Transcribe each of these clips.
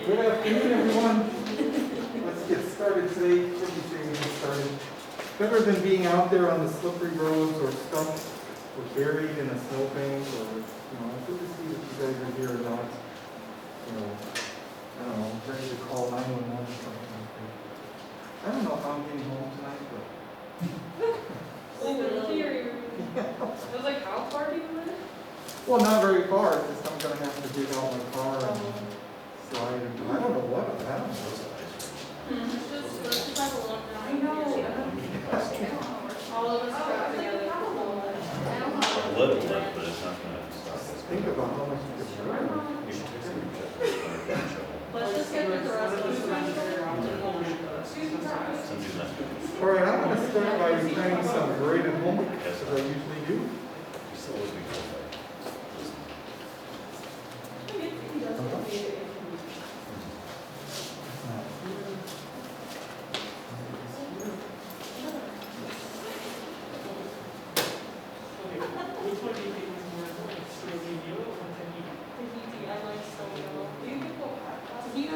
Good afternoon, everyone. Let's get started today. What do you say we get started? Better than being out there on the slippery roads or stuck or buried in a snowbank or, good to see that you guys are here or not. I don't know, ready to call 911 or something like that. I don't know how I'm getting home tonight, but. It was like, how far do you live? Well, not very far, because I'm gonna have to dig out my car and slide and, I don't know what, I don't know. Let's just have a look. I know. All of us got together. A little bit, but it's not gonna stop us. Think about how much you could burn. You should take some pictures. Let's just get through the rest of the Somebody's not doing it. All right, I'm gonna start by returning some graded homework, Yes, as I usually do. You still always be full of Which one do you think was more important, Slovenia or Tahiti? I like Stonewall. You can go Tahiti.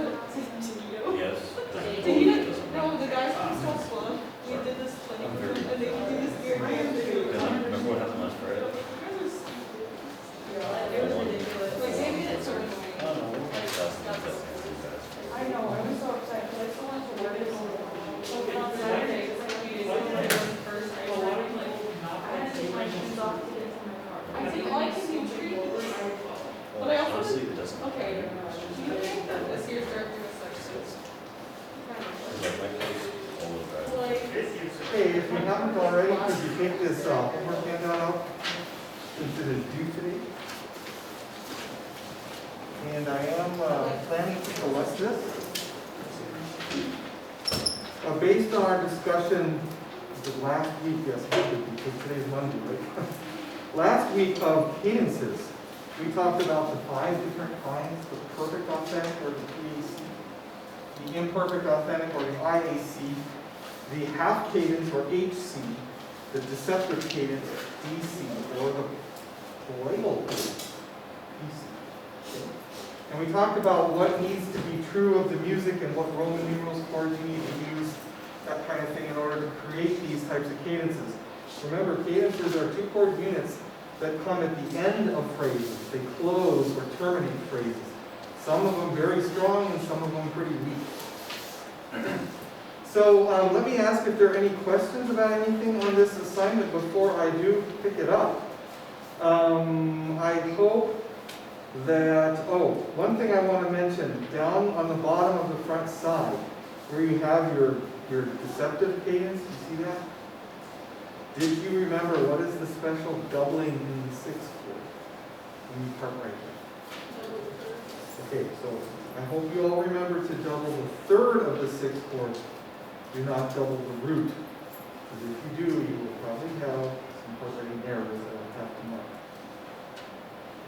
Yes. Tahiti. No, the guys from South Club. We did this thing, and they would do this weird dance. Remember what happened last Friday? It was ridiculous. Like, they made it sort of annoying. Oh, no. I know, I was so upset, because I still want to wear this. So on Saturday, it's like, we didn't go first. I A lot of was like, people not I had to take my shoes off to get to my car. I think, like I can do trees. Well, But I also honestly, it doesn't. Okay, do you think that this year's director was like six? Like my case, all-wheel drive. Like, This year's. Hey, if you haven't already, could you take this homework handout out, since it is due today? And I am planning to select this. Based on our discussion last week, yes, because today's Monday, right? Last week of cadences, we talked about the 5 different kinds, the perfect authentic or the PAC, the imperfect authentic or the IAC, the half cadence or HC, the deceptive cadence DC, or the polybal cadence PC. Okay. And we talked about what needs to be true of the music and what Roman numerals chords you need to use, that kind of thing, in order to create these types of cadences. Remember, cadences are 2-chord units that come at the end of phrases. They close or terminate phrases. Some of them very strong and some of them pretty weak. So let me ask if there are any questions about anything on this assignment before I do pick it up. I hope that, one thing I want to mention, down on the bottom of the front side, where you have your deceptive cadence, you see that? Did you remember what is the special doubling in the 6th chord? In the part right there. Okay, so I hope you all remember to double the 3rd of the 6th chord. Do not double the root. Because if you do, you will probably have some chord-writing errors that I'll have to mark.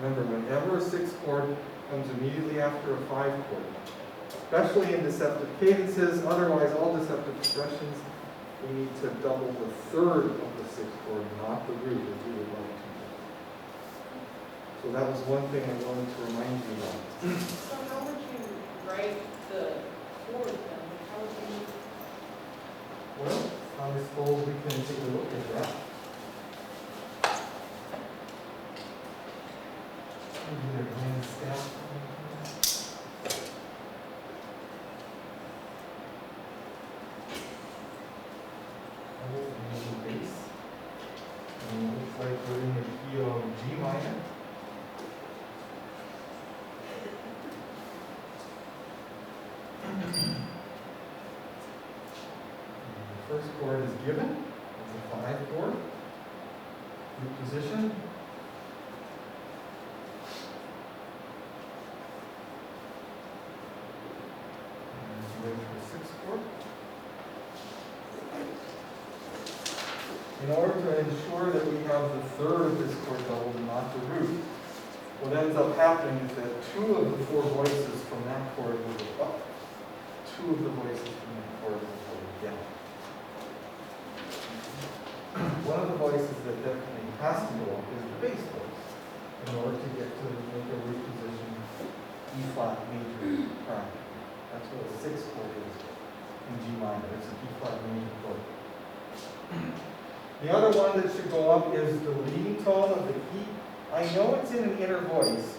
Remember, whenever a 6th chord comes immediately after a 5 chord, especially in deceptive cadences, otherwise all deceptive progressions, we need to double the 3rd of the 6th chord, not the root, as we would like to. So that was one thing I wanted to remind you of. so how would you write the chord then? How would you? Well, I suppose we can take a look at that. Maybe their hand staff. Bass. And it looks like we're in the key of G minor. The first chord is given. It's a 5 chord. Root position. And wait for the 6th chord. In order to ensure that we have the 3rd of this chord doubled and not the root, what ends up happening is that 2 of the 4 voices from that chord will go up. 2 of the voices from that chord will go down. One of the voices that definitely has to go up is the bass voice in order to get to make a root position E flat major prime. So the sixth chord is in G minor, it's a B flat major chord. The other one that should go up is the leading tone of the key. I know it's in an inner voice,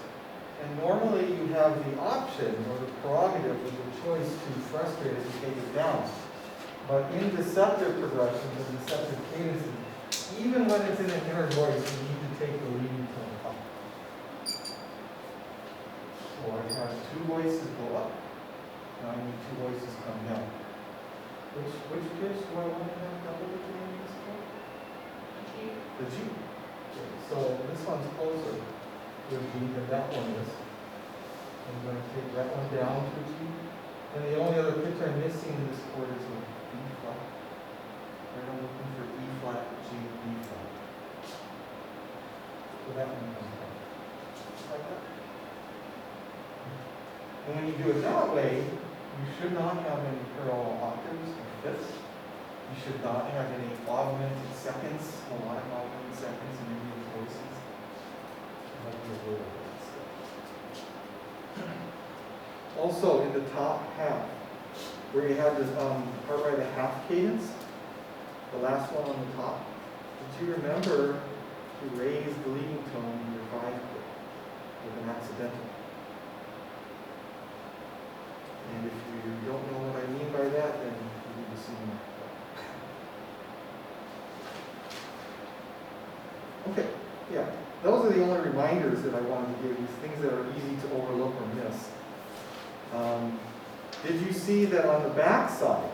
and normally you have the option or the prerogative or the choice to frustrate it and take it down. But in deceptive progressions and deceptive cadences, even when it's in an inner voice, you need to take the leading tone up. So I have two voices go up, now I need two voices come down. Which pitch do I want to have double the gain in this one? The G. Okay, so this one's closer to a G than that one is. I'm going to take that one down to a G. And the only other pitch I'm missing in this chord is a B flat. Right, I'm looking for E flat, G, B flat. So that one comes down. Like that. And when you do it that way, you should not have any parallel octaves or fifths. You should not have any augmented seconds, melodic augmented seconds in any of the voices. You have to avoid all that stuff. Also, in the top half, where you have this part by the half cadence, the last one on the top, did you remember to raise the leading tone in your 5 chord with an accidental? And if you don't know what I mean by that, then you need to see me. Okay, yeah, those are the only reminders that I wanted to give you, things that are easy to overlook or miss. Did you see that on the back side,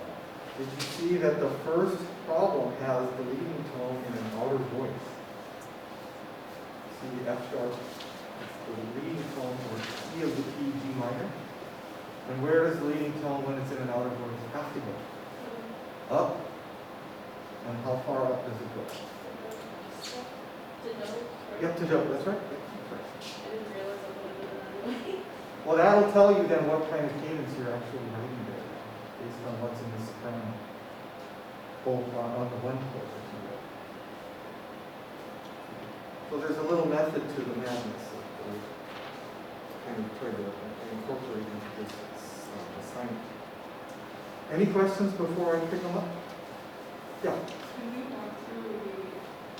did you see that the first problem has the leading tone in an outer voice? See the F sharp, it's the leading tone or key of the key G minor. And where does the leading tone when it's in an outer voice have to go? Up. And how far up does it go? Yep, to do. That's right. That's right. I didn't realize I would have done it that way. Well, that'll tell you then what kind of cadence you're actually writing there, based on what's in the soprano. Both on the one chord, if you will. So there's a little method to the madness that we kind of try to incorporate into this assignment. Any questions before I pick them up? Yeah. Can we walk through the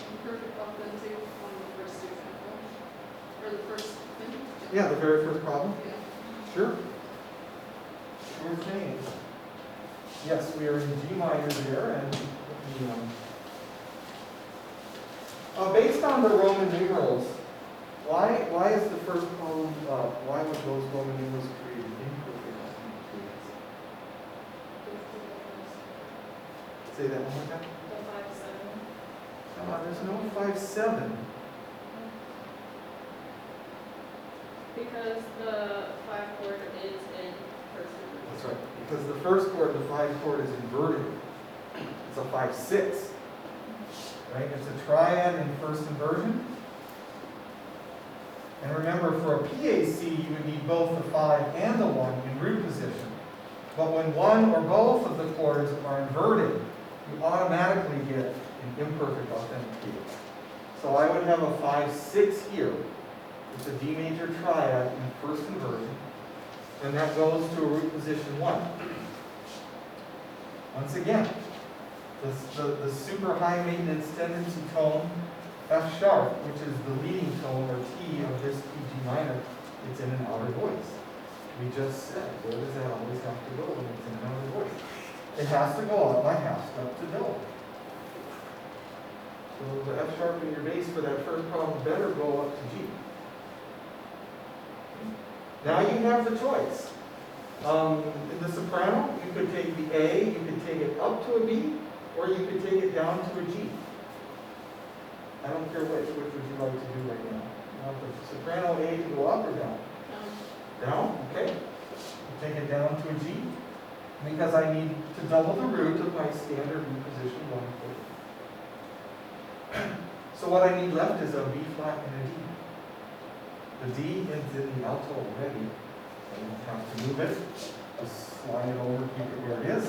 imperfect authentic on the first example? Or the first thing? Yeah, the very first problem. Yeah. Sure. Sure thing. Yes, we are in G minor there, and based on the Roman numerals, why is the first problem? Why would those Roman numerals create imperfect cadence? Say that one more time. The 5-7. There's no 5-7. Because the 5 chord is in first inversion. That's right. Because the first chord, the 5 chord, is inverted. It's a 5-6. Right? It's a triad in first inversion. And remember, for a PAC, you would need both the 5 and the 1 in root position. But when one or both of the chords are inverted, you automatically get an imperfect authentic cadence. So I would have a 5-6 here. It's a D major triad in first inversion, and that goes to a root position 1. Once again, the super high maintenance tendency tone, F sharp, which is the leading tone or T of this key G minor, it's in an outer voice. We just said, where does that always have to go when it's in an outer voice? It has to go up by half step to do. So the F sharp in your bass for that first problem better go up to G. Now you have the choice. In the soprano, you could take the A, you could take it up to a B, or you could take it down to a G. I don't care which would you like to do right now? You want the soprano A to go up or down? Down, okay. You take it down to a G, because I need to double the root of my standard root position 1 chord. So what I need left is a B flat and a D. The D is in the alto already, so you don't have to move it. Just slide it over, keep it where it is.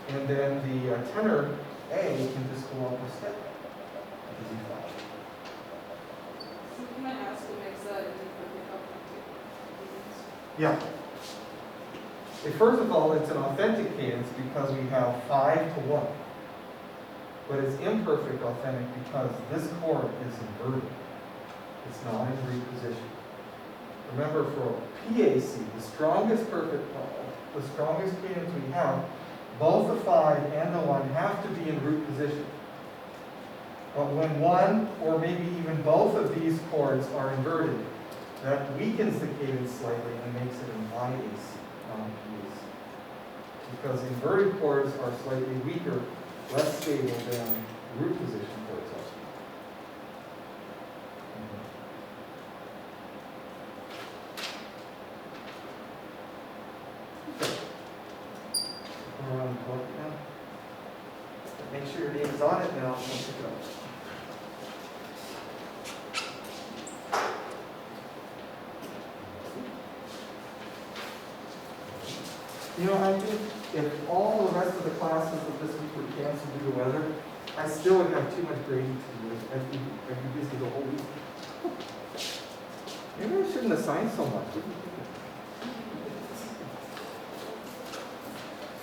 And then the tenor A can just go up a step at the D flat. So can I ask what makes that an imperfect authentic cadence? Yeah. First of all, it's an authentic cadence because we have 5 to 1. But it's imperfect authentic because this chord is inverted. It's not in root position. Remember, for PAC, the strongest cadence we have, both the 5 and the 1 have to be in root position. But when one, or maybe even both of these chords are inverted, that weakens the cadence slightly and makes it an IAC, non-PAC. Because inverted chords are slightly weaker, less stable than root position chords are. Make sure your name is on it, and I'll pick it up. You know, I think if all the rest of the classes of this week were canceled due to weather, I still would have too much grading to do. I'd be busy the whole week. Maybe I shouldn't assign so much. What do you think?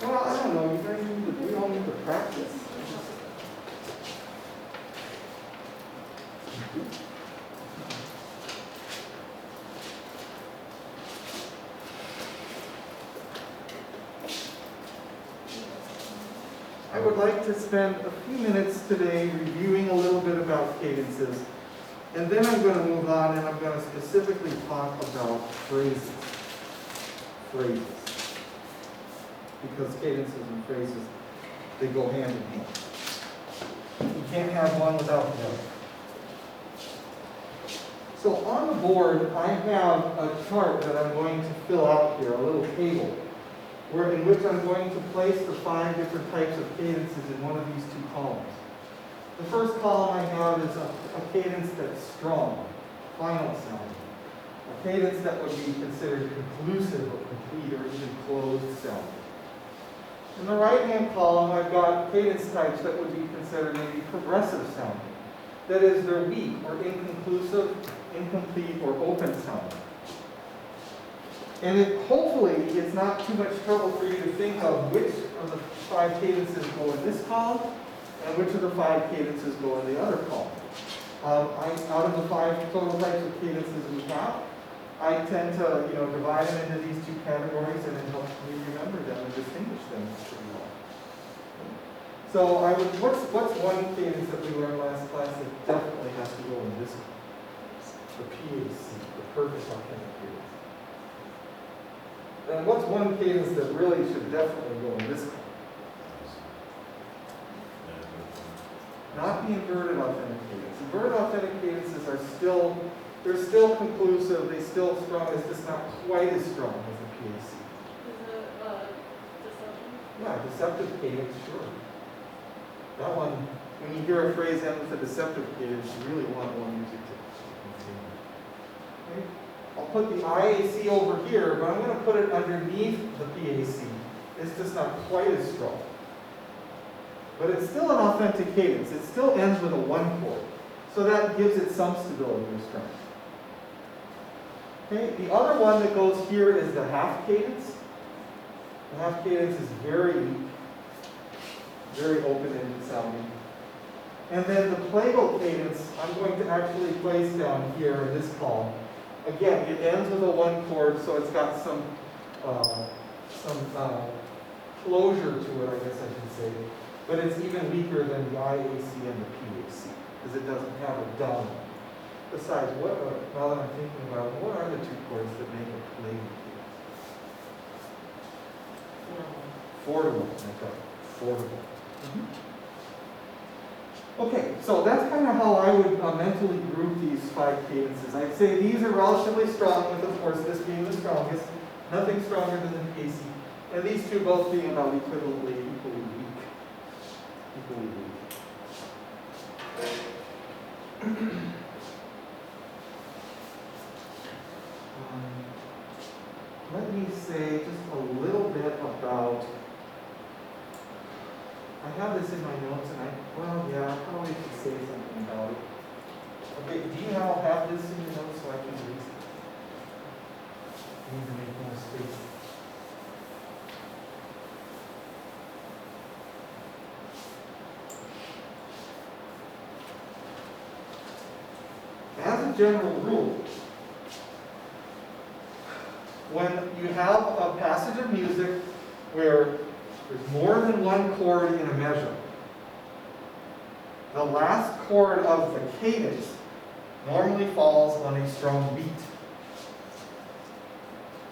Well, I don't know. You guys we all need to practice. I would like to spend a few minutes today reviewing a little bit about cadences, and then I'm going to move on and I'm going to specifically talk about phrases. Because cadences and phrases, they go hand in hand. You can't have one without the other. So on the board, I have a chart that I'm going to fill out here, a little table, in which I'm going to place the 5 different types of cadences in one of these 2 columns. The first column I have is a cadence that's strong, final sound. A cadence that would be considered conclusive or complete or even closed sound. In the right-hand column, I've got cadence types that would be considered maybe progressive sounding. That is, they're weak or inconclusive, incomplete, or open sounding. And hopefully, it's not too much trouble for you to think of which of the 5 cadences go in this column and which of the 5 cadences go in the other column. Out of the 5 total types of cadences we have, I tend to, divide them into these 2 categories, and it helps me remember them and distinguish them pretty well. So what's one cadence that we learned last class that definitely has to go in this one? The PAC, the perfect authentic cadence. And what's one cadence that really should definitely go in this one? Not the inverted authentic cadence. Inverted authentic cadences are still conclusive, they're still strong, it's just not quite as strong as the PAC. Is it, deception? Yeah, deceptive cadence, sure. That one, when you hear a phrase end with a deceptive cadence, you really want more music to continue. Okay? I'll put the IAC over here, but I'm going to put it underneath the PAC. It's just not quite as strong. But it's still an authentic cadence. It still ends with a 1 chord. So that gives it some stability or strength. Okay, the other one that goes here is the half cadence. The half cadence is very weak, very open-ended sounding. And then the plagal cadence, I'm going to actually place down here in this column. Again, it ends with a 1 chord, so it's got some closure to it, I guess I should say. But it's even weaker than the IAC and the PAC, because it doesn't have a dominant. Besides, now that I'm thinking about it, what are the 2 chords that make a plagal cadence? 4 to 1, that's right. 4 to 1. Okay, so that's kind of how I would mentally group these 5 cadences. I'd say these are relatively strong, with of course this being the strongest, nothing stronger than the PAC, and these 2 both being about equivalently equally weak. Let me say just a little bit about, I have this in my notes and I probably should say something about it. Okay, do you all have this in your notes so I can read it? I need to make more space. general rule. When you have a passage of music where there's more than one chord in a measure, the last chord of the cadence normally falls on a strong beat.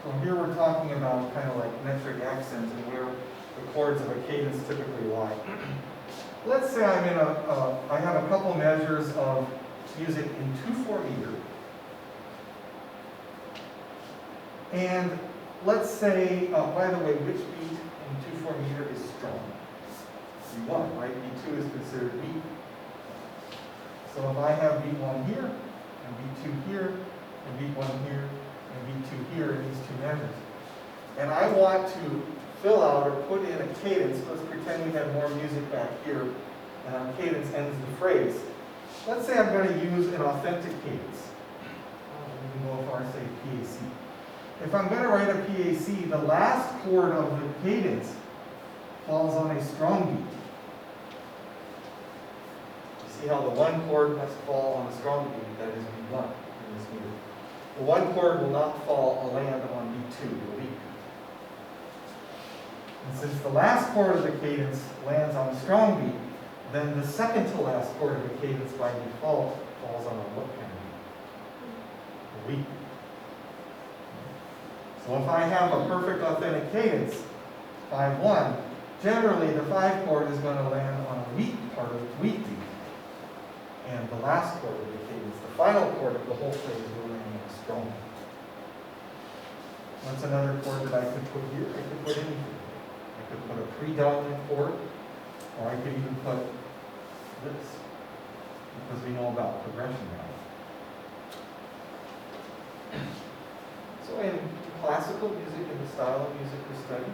So here we're talking about kind of like metric accents and where the chords of a cadence typically lie. Let's say I'm in I have a couple measures of music in 2/4 meter. And let's say, by the way, which beat in 2/4 meter is strong? B1, right? B2 is considered weak. So if I have B1 here, and B2 here, and B1 here, and B2 here in these two measures, and I want to fill out or put in a cadence, let's pretend we have more music back here, and our cadence ends the phrase. Let's say I'm going to use an authentic cadence. Even go as far as say PAC. If I'm going to write a PAC, the last chord of the cadence falls on a strong beat. You see how the one chord must fall on a strong beat, that is B1 in this meter. The one chord will not fall or land on B2, the weak beat. And since the last chord of the cadence lands on a strong beat, then the second to last chord of the cadence by default falls on a what kind of beat? A weak beat. So if I have a perfect authentic cadence, 5/1, generally the 5 chord is going to land on a weak part of the weak beat. And the last chord of the cadence, the final chord of the whole phrase, will land on a strong beat. That's another chord that I could put here. I could put anything. I could put a predominant chord, or I could even put this, because we know about progression now. So in classical music, in the style of music we study,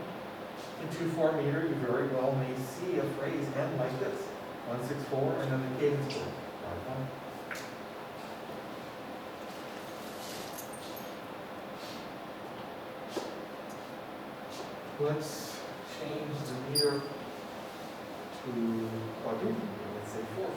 in 2/4 meter, you very well may see a phrase end like this, 1/6/4, and then the cadence chord, 5/1. Let's change the meter to quadruple meter, let's say 4/4.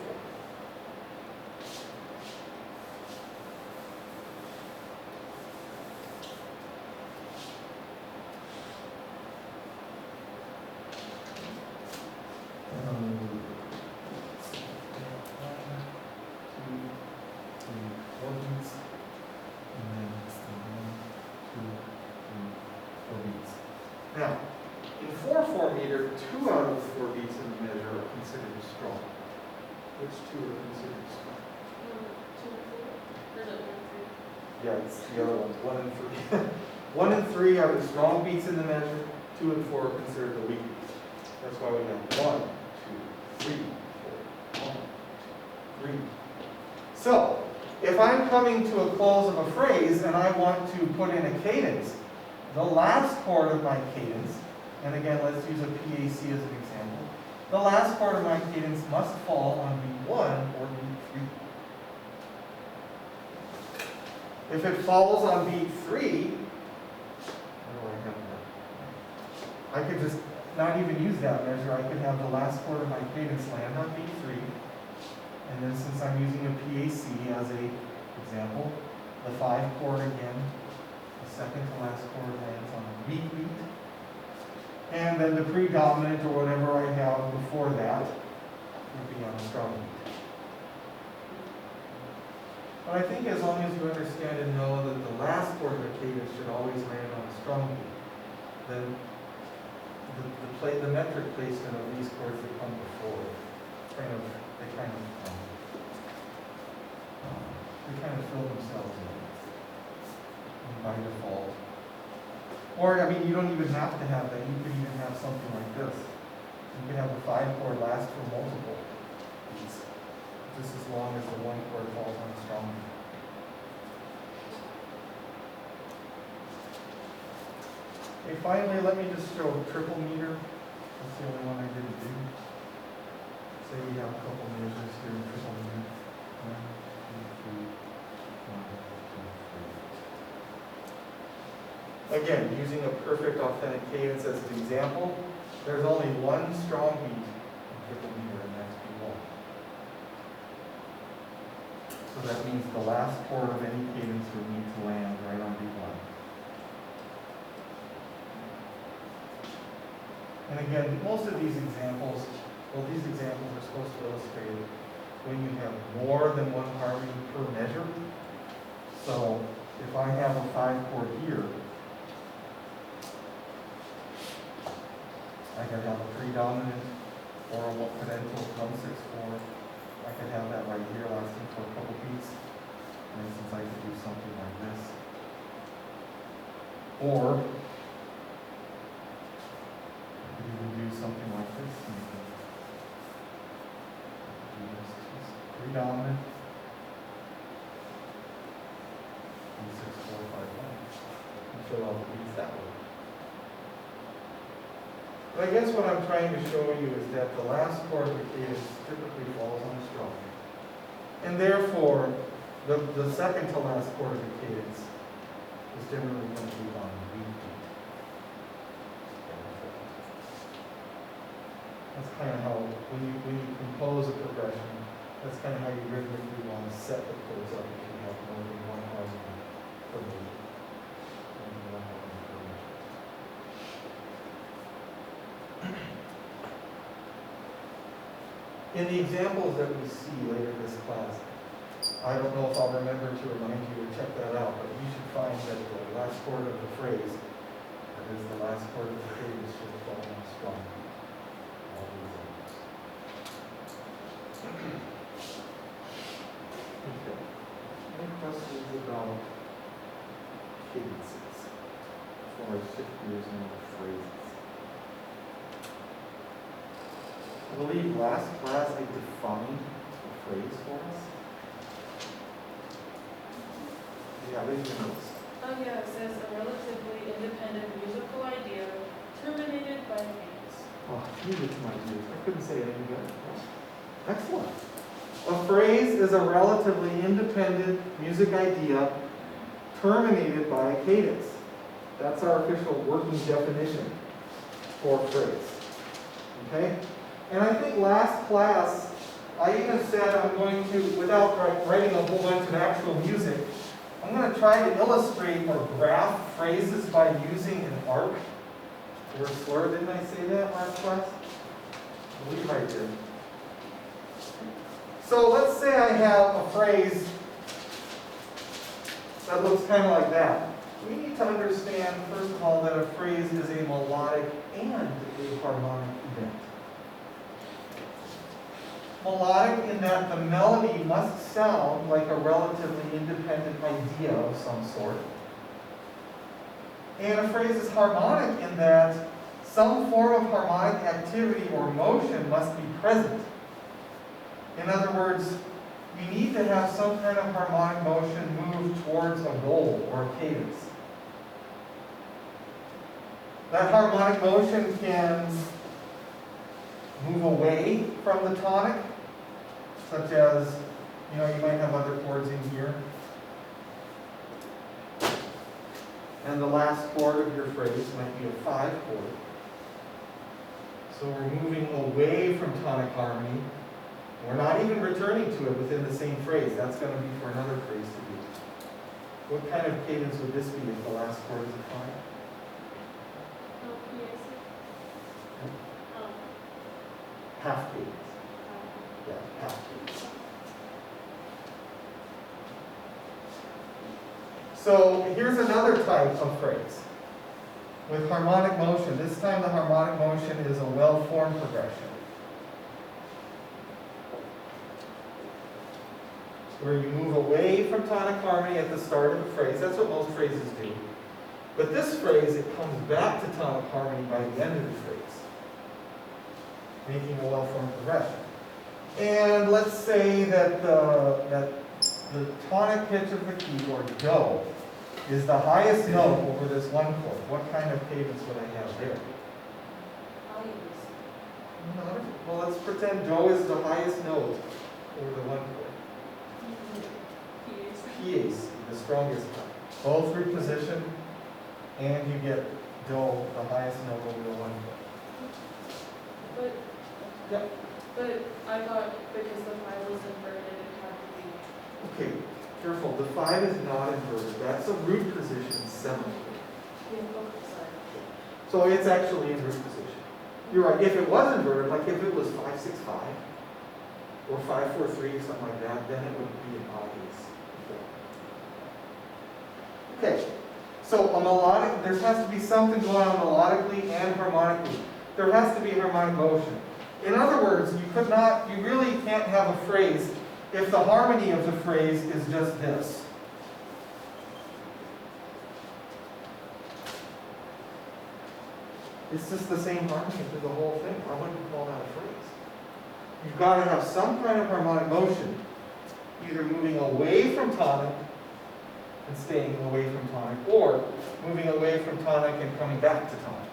Now, in 4/4 meter, 2 out of the 4 beats in the measure are considered strong. Which 2 are considered strong? 2 and 4. Or is it 1 Yeah, it's the other ones, 1 and 3. 1 and 3 are the strong beats in the measure, 2 and 4 are considered the weak beats. That's why we have 1, 2, 3, 4, 1, 2, 3. So, if I'm coming to a close of a phrase and I want to put in a cadence, the last chord of my cadence, and again, let's use a PAC as an example, the last chord of my cadence must fall on B1 or B3. If it falls on B3, where do I have that? I could just not even use that measure. I could have the last chord of my cadence land on B3, and then since I'm using a PAC as an example, the 5 chord again, second to last chord lands on a weak beat, and then the predominant or whatever I have before that would be on a strong beat. But I think as long as you understand and know that the last chord of the cadence should always land on a strong beat, then the metric placement of these chords that come before they kind of fill themselves in by default. Or, I mean, you don't even have to have that. You could even have something like this. You could have a 5 chord last for multiple beats, just as long as the 1 chord falls on a strong beat. Okay, finally, let me just show triple meter. That's the only one I didn't do. Say we have a couple measures here in triple meter. 1, 2, 3, 1, 2, 3. Again, using a perfect authentic cadence as an example, there's only one strong beat in triple meter, and that's B1. So that means the last chord of any cadence would need to land right on B1. And again, most of these examples, well, these examples are supposed to illustrate when you have more than one harmony per measure. So if I have a 5-chord here, I could have a 3 dominant or a potential 1-6-4. I could have that right here lasting for a couple beats. For instance, I could do something like this. Or I could even do something like this. Do this, just 3 dominant. 1-6-4-5-1. And fill out the beats that way. But I guess what I'm trying to show you is that the last chord of the cadence typically falls on a strum. And therefore, the second to last chord of the cadence is generally going to be on the beat. That's kind of how, when you compose a progression, that's kind of how you rhythmically want to set the chords up if you have more than one harmony per beat. In the examples that we see later in this class, I don't know if I'll remember to remind you to check that out, but you should find that the last chord of the phrase, that is the last chord of the phrase, should fall on a strum. All these others. Okay. Any questions about cadences before I shift gears into phrases? I believe last class I defined a phrase for us. Yeah, read your notes. Oh yeah, it says a relatively independent musical idea terminated by cadence. Oh, music to my ears. I couldn't say it any better. Excellent. A phrase is a relatively independent music idea terminated by a cadence. That's our official working definition for a phrase. Okay? And I think last class, I even said I'm going to, without writing a whole bunch of actual music, I'm going to try to illustrate or graph phrases by using an arc or a slur. Didn't I say that last class? I believe I did. So let's say I have a phrase that looks kind of like that. We need to understand, first of all, that a phrase is a melodic and a harmonic event. Melodic in that the melody must sound like a relatively independent idea of some sort. And a phrase is harmonic in that some form of harmonic activity or motion must be present. In other words, you need to have some kind of harmonic motion move towards a goal or a cadence. That harmonic motion can move away from the tonic, such as, you might have other chords in here. And the last chord of your phrase might be a 5 chord. So we're moving away from tonic harmony. We're not even returning to it within the same phrase. That's going to be for another phrase to do. What kind of cadence would this be if the last chord is a 5? Half cadence. Yeah, half cadence. So here's another type of phrase with harmonic motion. This time the harmonic motion is a well-formed progression, where you move away from tonic harmony at the start of the phrase. That's what most phrases do. But this phrase, it comes back to tonic harmony by the end of the phrase, making a well-formed progression. And let's say that the tonic pitch of the key, or do, is the highest note over this one chord. What kind of cadence would I have there? Well, let's pretend do is the highest note over the one chord. Pièce, the strongest one. Both reposition, and you get do, the highest note over the one chord. But I thought because the 5 was inverted, it had to be Okay, careful, the 5 is not inverted. That's a root position 7. So it's actually in root position. You're right, if it was inverted, like if it was 5, 6, 5, or 5, 4, 3, something like that, then it would be an obvious 4. Okay, so a melodic, there has to be something going on melodically and harmonically. There has to be harmonic motion. In other words, you really can't have a phrase if the harmony of the phrase is just this. It's just the same harmony through the whole thing. I wouldn't call that a phrase. You've got to have some kind of harmonic motion, either moving away from tonic and staying away from tonic, or moving away from tonic and coming back to tonic.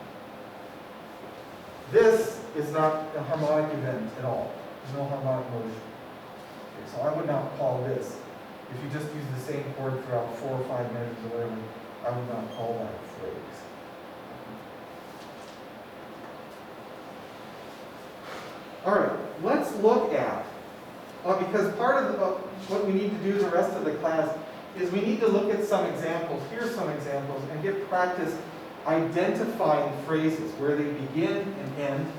This is not a harmonic event at all. There's no harmonic motion. Okay, so I would not call this, if you just use the same chord throughout 4 or 5 minutes or whatever, I would not call that a phrase. All right, let's look at, because part of what we need to do the rest of the class is we need to look at some examples. Here's some examples and get practice identifying phrases, where they begin and end,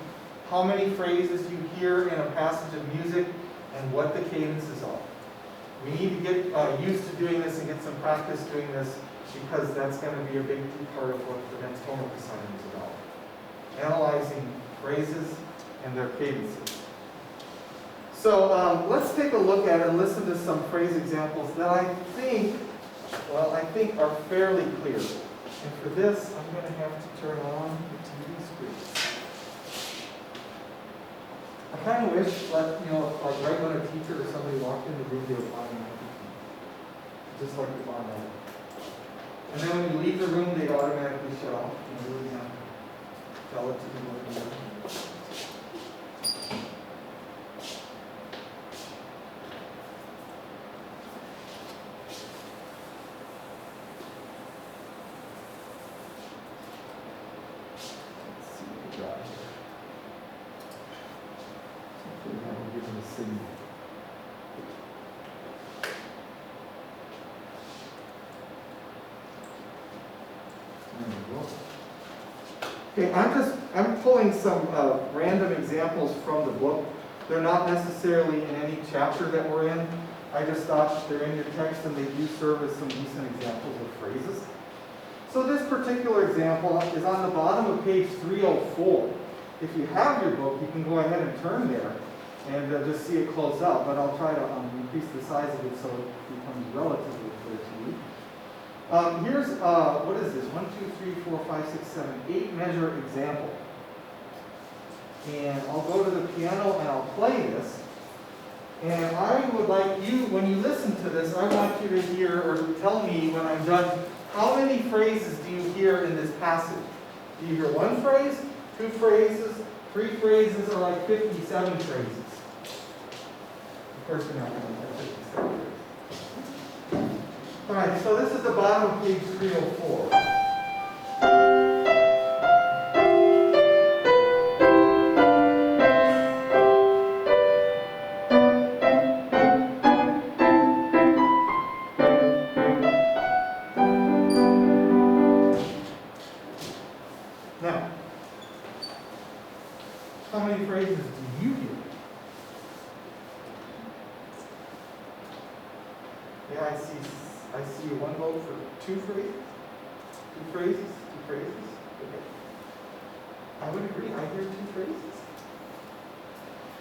how many phrases you hear in a passage of music, and what the cadences are. We need to get used to doing this and get some practice doing this, because that's going to be a big part of what the next homework assignment is about. Analyzing phrases and their cadences. So let's take a look at it and listen to some phrase examples that I think are fairly clear. And for this, I'm going to have to turn on the TV screen. I kind of wish, like right when a teacher or somebody walked in the room, they would automatically, just like the automatic. And then when you leave the room, they automatically shut off. You really have to tell it to do what you do. Okay, I'm pulling some random examples from the book. They're not necessarily in any chapter that we're in. I just thought they're in your text and they do serve as some decent examples of phrases. So this particular example is on the bottom of page 304. If you have your book, you can go ahead and turn there and just see it close up, but I'll try to increase the size of it so it becomes relatively clear to you. Here's, what is this? 1, 2, 3, 4, 5, 6, 7, 8 measure example. And I'll go to the piano and I'll play this. And I would like you, when you listen to this, I want you to hear, or tell me when I'm done, how many phrases do you hear in this passage? Do you hear 1 phrase, 2 phrases, 3 phrases, or like 57 phrases? Of course you're not going to have 57 phrases. All right, so this is the bottom of page 304. Now, how many phrases do you hear? Yeah, I see 1 vote for 2 phrases. 2 phrases, 2 phrases. Okay. I would agree, I hear 2 phrases.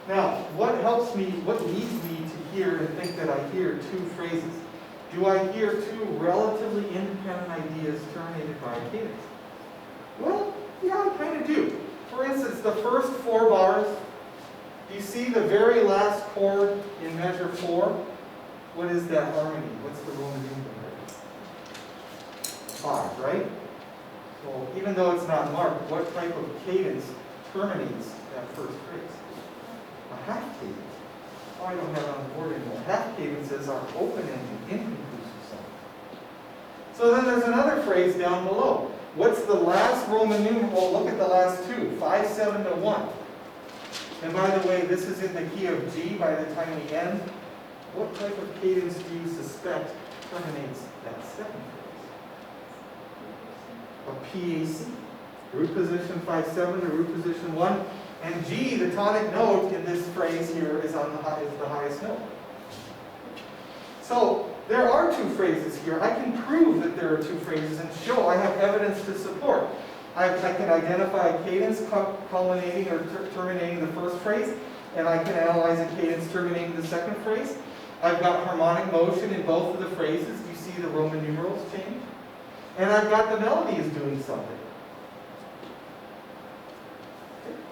Now, what helps me, what leads me to hear and think that I hear 2 phrases? Do I hear 2 relatively independent ideas terminated by a cadence? Well, yeah, I kind of do. For instance, the first 4 bars, do you see the very last chord in measure 4? What is that harmony? What's the Roman numeral? 5, right? So even though it's not marked, what type of cadence terminates that first phrase? A half cadence. Oh, I don't have it on the board anymore. Half cadences are open-ended, inconclusive sound. So then there's another phrase down below. What's the last Roman numeral? Well, look at the last 2, 5, 7 to 1. And by the way, this is in the key of G by the time we end. what type of cadence do you suspect terminates that second phrase? A PAC. Root position 5/7 to root position 1. And G, the tonic note in this phrase here, is the highest note. So there are two phrases here. I can prove that there are two phrases and show I have evidence to support. I can identify a cadence culminating or terminating the first phrase, and I can analyze a cadence terminating the second phrase. I've got harmonic motion in both of the phrases. You see the Roman numerals change. And I've got the melody is doing something.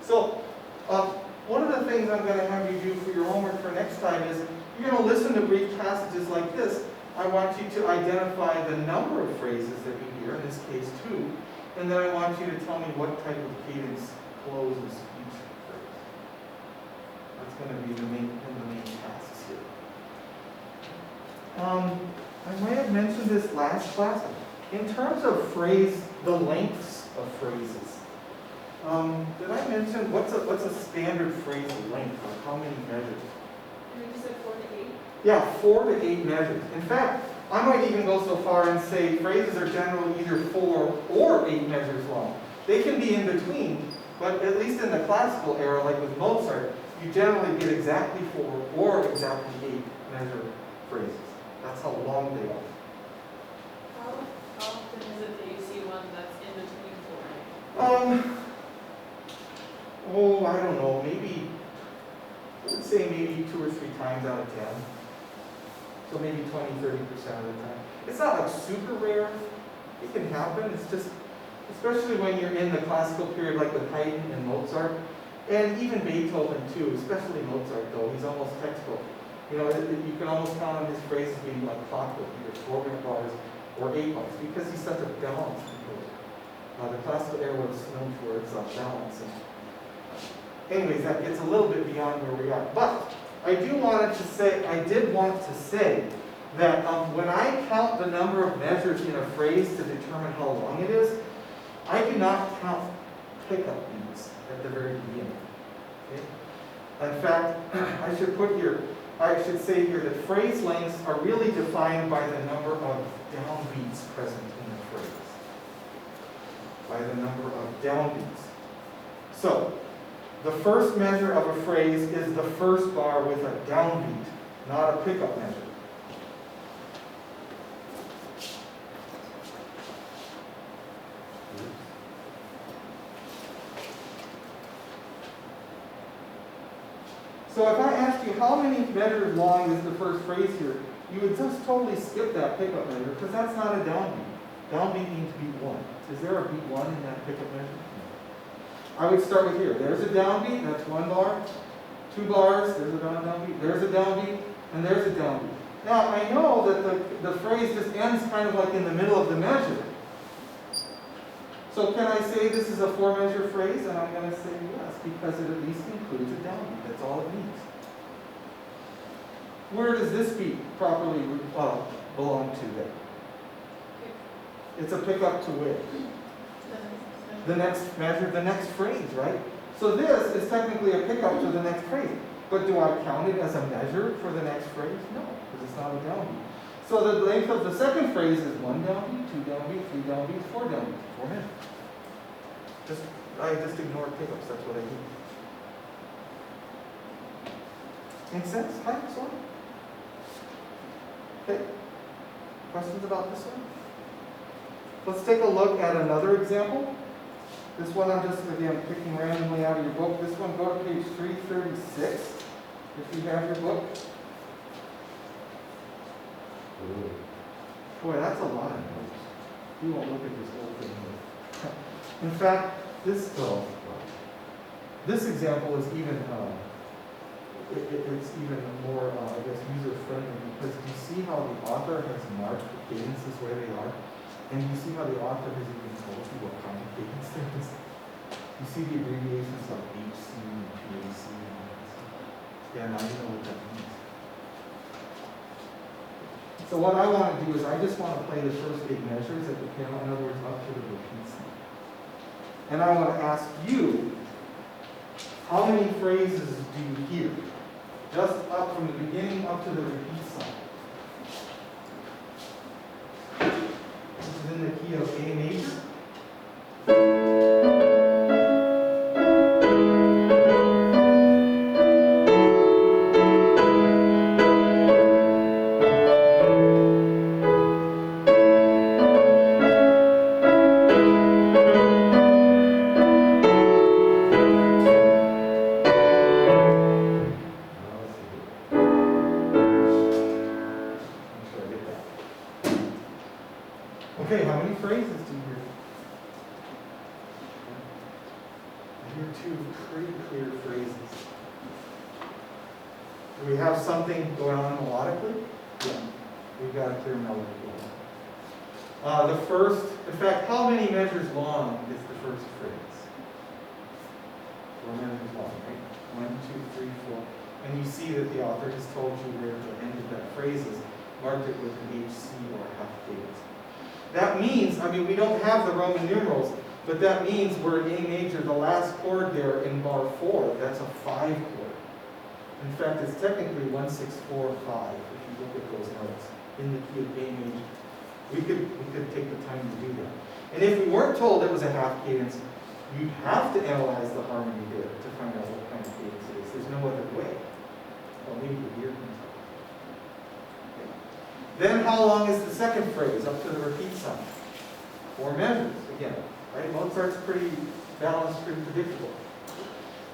So, one of the things I'm going to have you do for your homework for next time is you're going to listen to brief passages like this. I want you to identify the number of phrases that you hear, in this case 2, and then I want you to tell me what type of cadence closes each phrase. That's going to be the main tasks here. I might have mentioned this last class. In terms of phrase, the lengths of phrases. Did I mention what's a standard phrase length, or how many measures? You said 4 to 8? Yeah, 4 to 8 measures. In fact, I might even go so far and say phrases are generally either 4 or 8 measures long. They can be in between, but at least in the classical era, like with Mozart, you generally get exactly 4 or exactly 8 measure phrases. That's how long they are. How often is it that you see one that's in between 4 and 8? I don't know, maybe, I would say maybe 2 or 3 times out of 10. So maybe 20, 30% of the time. It's not like super rare. It can happen. It's just, especially when you're in the classical period like with Haydn and Mozart, and even Beethoven too, especially Mozart though, he's almost textbook. You know, you can almost count on his phrases being like clockwork, either 4 bars or 8 bars, because he's such a balanced composer. The classical era was known for its balance. Anyways, that gets a little bit beyond where we are. But I did want to say that when I count the number of measures in a phrase to determine how long it is, I do not count pickup beats at the very beginning. Okay? In fact, I should say here that phrase lengths are really defined by the number of downbeats present in the phrase. By the number of downbeats. So, the first measure of a phrase is the first bar with a downbeat, not a pickup measure. So if I asked you how many measures long is the first phrase here, you would just totally skip that pickup measure because that's not a downbeat. Downbeat means beat 1. Is there a beat 1 in that pickup measure? I would start with here. There's a downbeat, that's 1 bar. 2 bars, there's a downbeat. There's a downbeat, and there's a downbeat. Now, I know that the phrase just ends kind of like in the middle of the measure. So can I say this is a 4-measure phrase? And I'm going to say yes, because it at least includes a downbeat. That's all it needs. Where does this beat properly belong to then? It's a pickup to where? The next measure, the next phrase, right? So this is technically a pickup to the next phrase. But do I count it as a measure for the next phrase? No, because it's not a downbeat. So the length of the second phrase is 1 downbeat, 2 downbeat, 3 downbeat, 4 downbeat, 4 measures. I just ignore pickups, that's what I do. Make sense? Hi, this one? Okay. Questions about this one? Let's take a look at another example. This one I'm just, again, picking randomly out of your book. This one, go to page 336, if you have your book. Boy, that's a lot of notes. You won't look at this whole thing here. In fact, this example is even, it's even more, I guess, user-friendly, because you see how the author has marked the cadences where they are? And you see how the author has even told you what kind of cadence there is? You see the abbreviations like HC and PAC and all that stuff. Yeah, now you know what that means. So what I want to do is I just want to play the first 8 measures at the piano, in other words, up to the repeats. And I want to ask you, how many phrases do you hear? just up from the beginning up to the repeat sign. This is in the key of A major. Okay, how many phrases do you hear? I hear two pretty clear phrases. Do we have something going on melodically? Yeah, we've got a clear melody going on. The first, in fact, how many measures long is the first phrase? 4 measures long, right? 1, 2, 3, 4. And you see that the author has told you where the end of that phrase is, marked it with an HC or a half cadence. That means, I mean, we don't have the Roman numerals, but that means we're in A major, the last chord there in bar 4, that's a 5 chord. In fact, it's technically 1, 6, 4, 5, if you look at those notes in the key of A major. We could take the time to do that. And if we weren't told it was a half cadence, you'd have to analyze the harmony there to find out what kind of cadence it is. There's no other way. Well, maybe the ear can tell. Then how long is the second phrase up to the repeat sign? 4 measures, again, right? Mozart's pretty balanced, pretty predictable.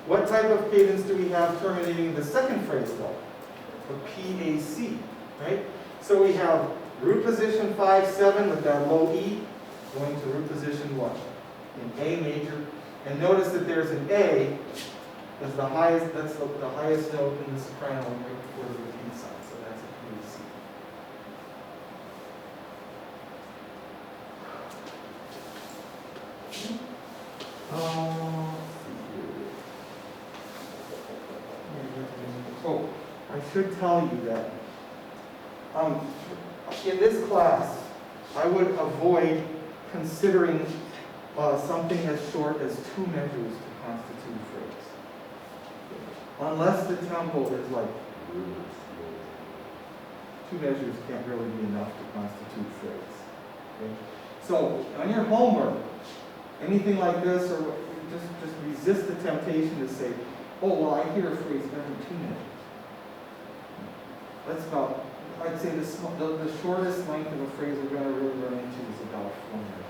What type of cadence do we have terminating the second phrase though? A PAC, right? So we have root position 5-7 with that low E going to root position 1 in A major. And notice that there's an A as the highest, that's the highest note in the soprano right before the repeat sign. So that's a PAC. Oh, I should tell you that in this class, I would avoid considering something as short as 2 measures to constitute a phrase. Unless the tempo is like 2 measures can't really be enough to constitute a phrase. Okay? So on your homework, anything like this, or just resist the temptation to say, oh, well, I hear a phrase every 2 measures. That's about, I'd say the shortest length of a phrase we're going to really run into is about 4 measures.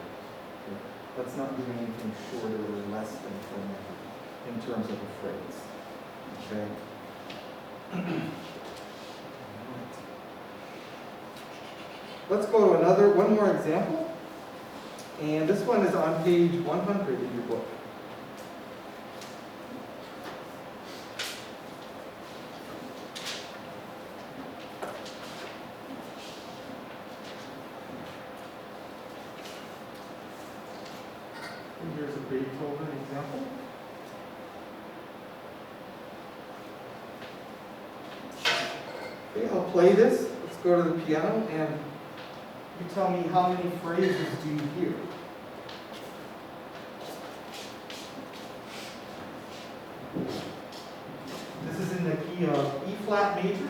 Okay? Let's not do anything shorter or less than 4 measures in terms of a phrase. Okay? Let's go to one more example. And this one is on page 100 in your book. And here's a Beethoven example. Okay, I'll play this. Let's go to the piano and you tell me how many phrases do you hear? This is in the key of E flat major.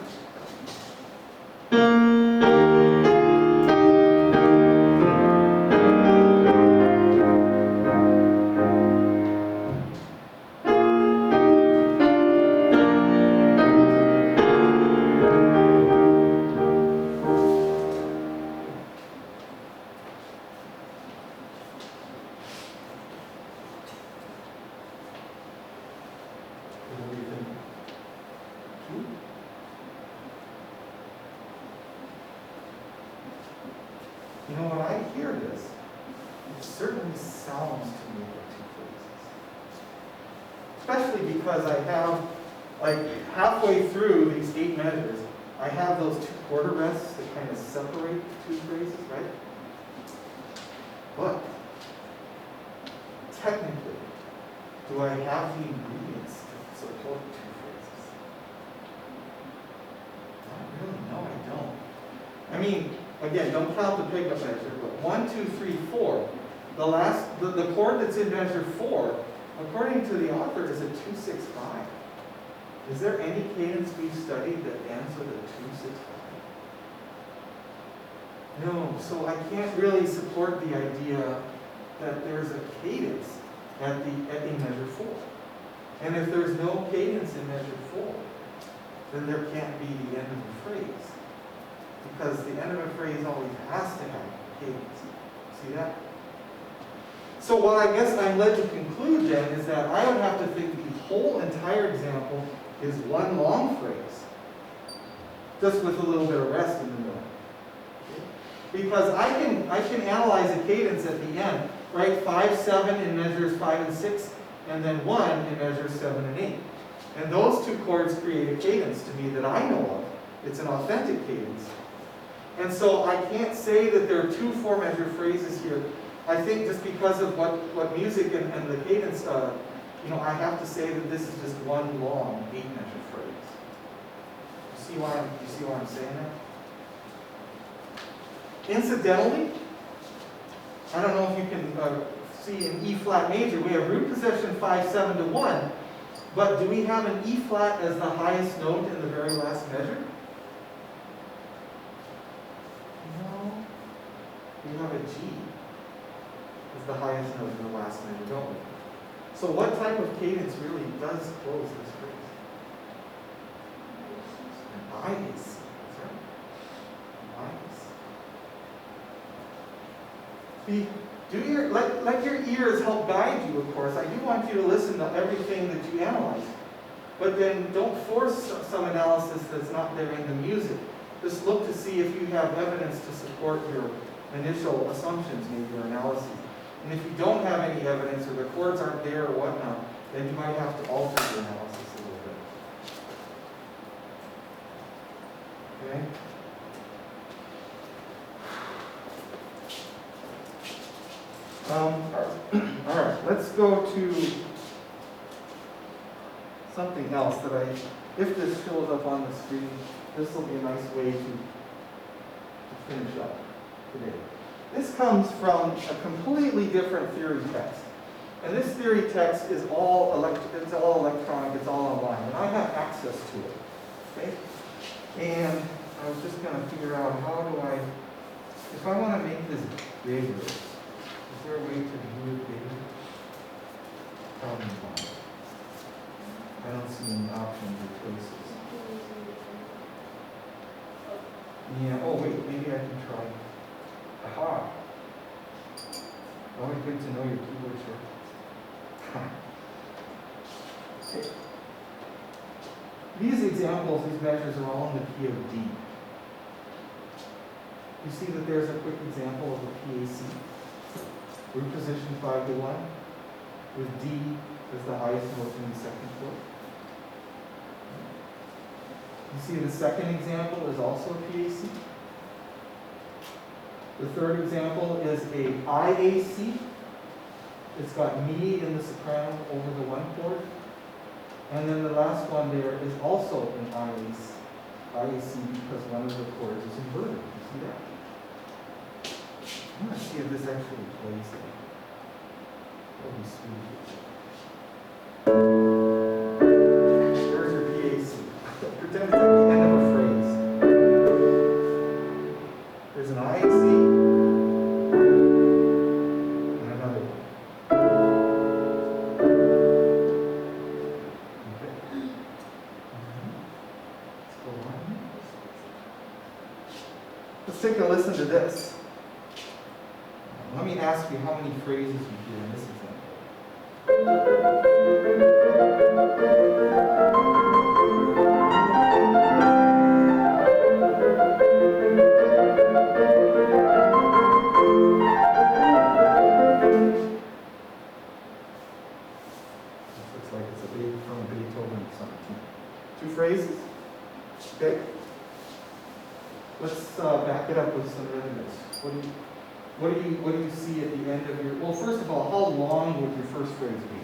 What do you think? 2? You know, when I hear this, it certainly sounds to me like 2 phrases. Especially because I have, like, halfway through these 8 measures, I have those 2 quarter rests that kind of separate the 2 phrases, right? But, technically, do I have the ingredients to support 2 phrases? Really? No, I don't. I mean, again, don't count the pickup measure, but 1, 2, 3, 4. The chord that's in measure 4, according to the author, is a 2, 6, 5. Is there any cadence we've studied that ends with a 2-6-5? No, so I can't really support the idea that there's a cadence in measure 4. And if there's no cadence in measure 4, then there can't be the end of a phrase. Because the end of a phrase always has to have cadence. See that? So what I guess I'm led to conclude then is that I would have to think the whole entire example is one long phrase, just with a little bit of rest in the middle. Because I can analyze a cadence at the end, right? 5-7 in measures 5 and 6, and then 1 in measures 7 and 8. And those two chords create a cadence to me that I know of. It's an authentic cadence. And so I can't say that there are 2 4-measure phrases here. I think just because of what music and the cadence, I have to say that this is just one long 8-measure phrase. You see why I'm saying that? Incidentally, I don't know if you can see in E flat major, we have root position 5-7 to 1, but do we have an E flat as the highest note in the very last measure? No. We have a G as the highest note in the last measure, don't we? So what type of cadence really does close this phrase? An IAC. That's right. An IAC. Let your ears help guide you, of course. I do want you to listen to everything that you analyze. But then don't force some analysis that's not there in the music. Just look to see if you have evidence to support your initial assumptions, maybe your analysis. And if you don't have any evidence, or the chords aren't there or whatnot, then you might have to alter your analysis a little bit. Okay? All right, let's go to something else that if this shows up on the screen, this will be a nice way to finish up today. This comes from a completely different theory text. And this theory text is all electronic, it's all online, and I have access to it. Okay? And I was just going to figure out if I want to make this bigger, is there a way to do it bigger? Probably not. I don't see any options or choices. Yeah, oh wait, maybe I can try. Aha! Always good to know your keyboard shortcuts. Okay. These examples, these measures are all in the key of D. You see that there's a quick example of a PAC. Root position 5 to 1, with D as the highest note in the second chord. You see the second example is also a PAC. The third example is a IAC. It's got Mi in the soprano over the 1 chord. And then the last one there is also an IAC because one of the chords is inverted. You see that? I'm going to see if this actually plays it. That'll be sweet. There's your PAC. Pretend it's at the end of a phrase. There's an IAC and another one. Okay. Let's go on. Let's take a listen to this. Let me ask you how many phrases you hear in this example. This looks like it's from Beethoven sonata. 2 phrases? Okay. Let's back it up with some rhythms. What do you see at the end of your, well, first of all, how long would your first phrase be?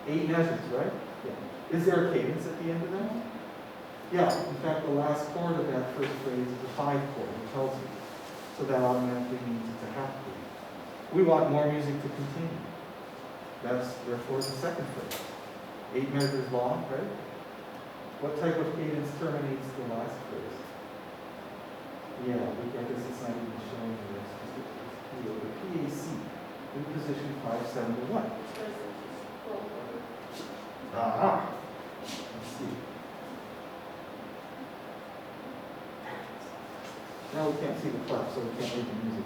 8 measures, right? Yeah. Is there a cadence at the end of that? Yeah, in fact, the last chord of that first phrase is a 5 chord, it tells you. So that automatically means it's a half chord. We want more music to continue. Therefore, it's the second phrase. 8 measures long, right? What type of cadence terminates the last phrase? Yeah, I guess it's not even showing you this. The PAC, in position 571. Ah, let's see. Now we can't see the clef, so we can't read the music.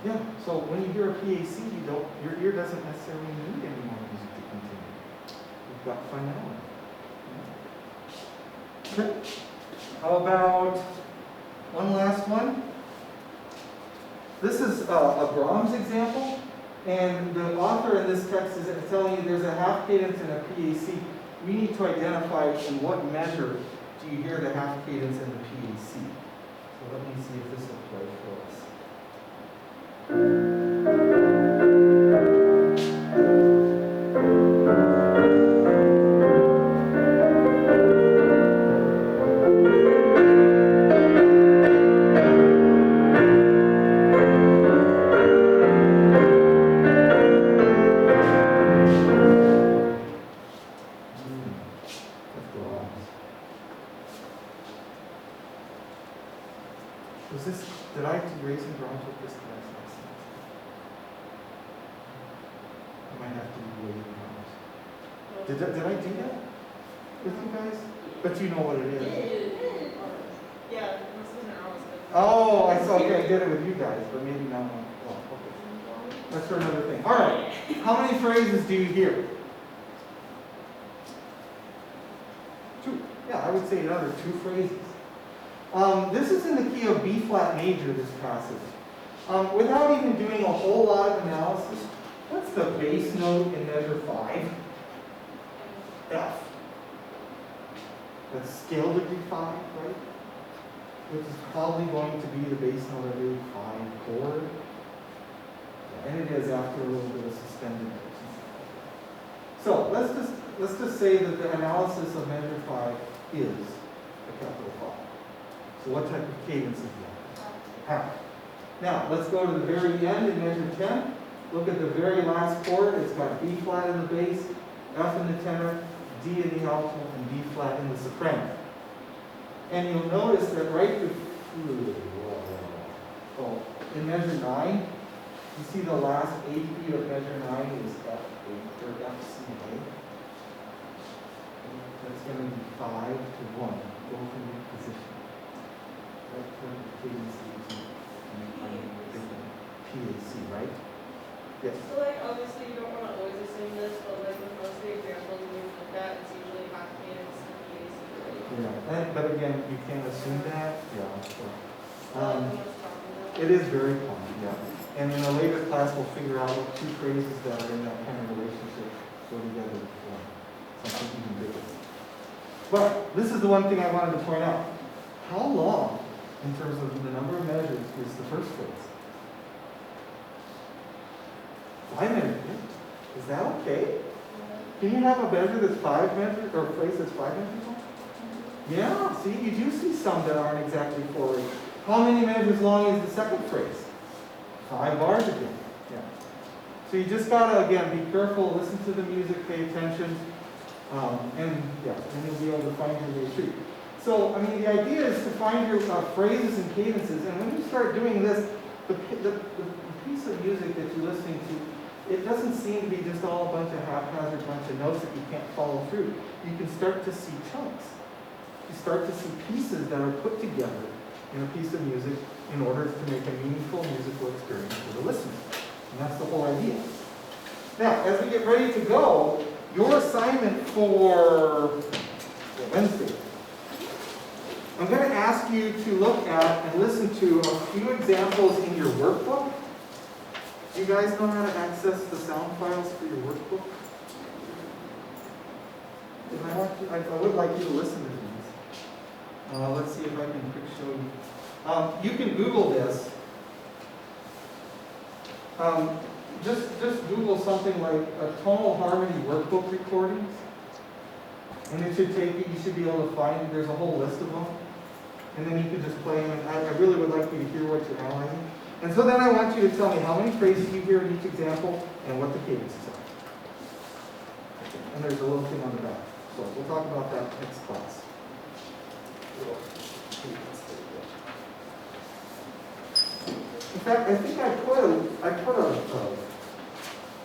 Yeah, so when you hear a PAC, your ear doesn't necessarily need any more music to continue. You've got finality. Okay. How about one last one? This is a Brahms example, and the author in this text is telling you there's a half cadence and a PAC. We need to identify in what measure do you hear the half cadence and the PAC. So let me see if this will play for us. Was this, did I raise and Brahms with this class last semester? I might have to do raise and Brahms. Did I do that with you guys? But you know what it is. Yeah, it must have been an hour. Oh, I saw, okay, I did it with you guys, but maybe not. Oh, okay. That's for another thing. All right, how many phrases do you hear? 2. Yeah, I would say another 2 phrases. This is in the key of B flat major, this passage. Without even doing a whole lot of analysis, what's the bass note in measure 5? F. That's scale degree 5, right? Which is probably going to be the bass note of a 5 chord. And it is after a little bit of suspended notes. So let's just say that the analysis of measure 5 is a capital 5. So what type of cadence is that? Half. Now, let's go to the very end in measure 10. Look at the very last chord. It's got B flat in the bass, F in the tenor, D in the alto, and B flat in the soprano. And you'll notice that right before, in measure 9, you see the last 8 beat of measure 9 is F8, or F, C, A. That's going to be 5 to 1. Go from your position. That's what the cadence is PAC, right? Yes. So like obviously you don't want to always assume this, but like with most of the examples when you look at, it's usually half cadence and PAC, right? Yeah, but again, you can't assume that. Yeah. Sure. It It is very common, yeah. And in a later class, we'll figure out what 2 phrases that are in that kind of relationship go together to form something even bigger. But this is the one thing I wanted to point out. How long, in terms of the number of measures, is the first phrase? 5 measures. Is that okay? Can you have a measure that's 5 measures, or a phrase that's 5 measures long? Yeah, see, you do see some that aren't exactly 4. How many measures long is the second phrase? 5 bars again. Yeah. So you just gotta, again, be careful, listen to the music, pay attention, and you'll be able to find your way through. So, I mean, the idea is to find your phrases and cadences, and when you start doing this, the piece of music that you're listening to, it doesn't seem to be just all a bunch of haphazard bunch of notes that you can't follow through. You can start to see chunks. You start to see pieces that are put together in a piece of music in order to make a meaningful musical experience for the listener. And that's the whole idea. Now, as we get ready to go, your assignment for Wednesday, I'm going to ask you to look at and listen to a few examples in your workbook. Do you guys know how to access the sound files for your workbook? I would like you to listen to these. Let's see if I can quick show you. You can Google this. Just Google something like a tonal harmony workbook recordings. And it should take you, you should be able to find, there's a whole list of them. And then you can just play them. And I really would like you to hear what you're analyzing. And so then I want you to tell me how many phrases you hear in each example and what the cadences are. and there's a little thing on the back. So we'll talk about that next class. In fact, I think I put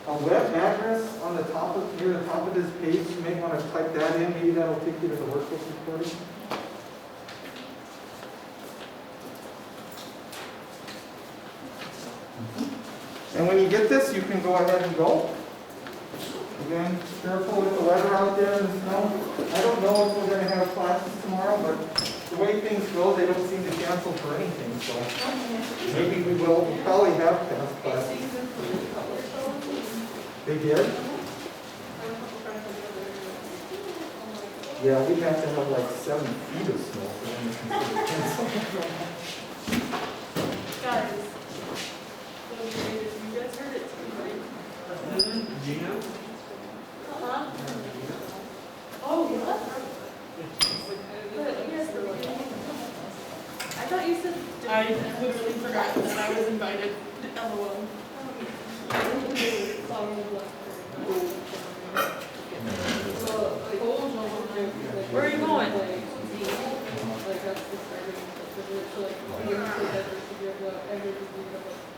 a web address on the top of, near the top of this page. You may want to type that in, maybe that'll take you to the workbook recording. And when you get this, you can go ahead and go. Again, careful with the weather out there and the snow. I don't know if we're going to have classes tomorrow, but the way things go, they don't seem to cancel for anything, so maybe we will. We'll probably have past classes. They did? Yeah, we have to have like 7 feet of snow for them to consider canceling. Guys, you guys heard it too, right? Gina? Huh? Oh, what? But you guys were like, I thought you said. I literally forgot that I was invited. LOL. Where are you going?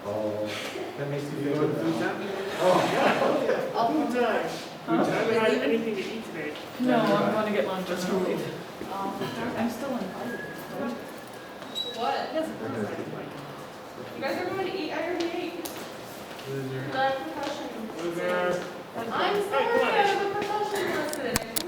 Oh, that makes you feel good. Oh, Food time. Huh? Food time. Anything to eat today? No, I'm going to get lunch. Let's go eat. I'm still invited. What? You guys are going to eat? I already ate. The profession. Was there? I'm sorry, I have a profession lesson.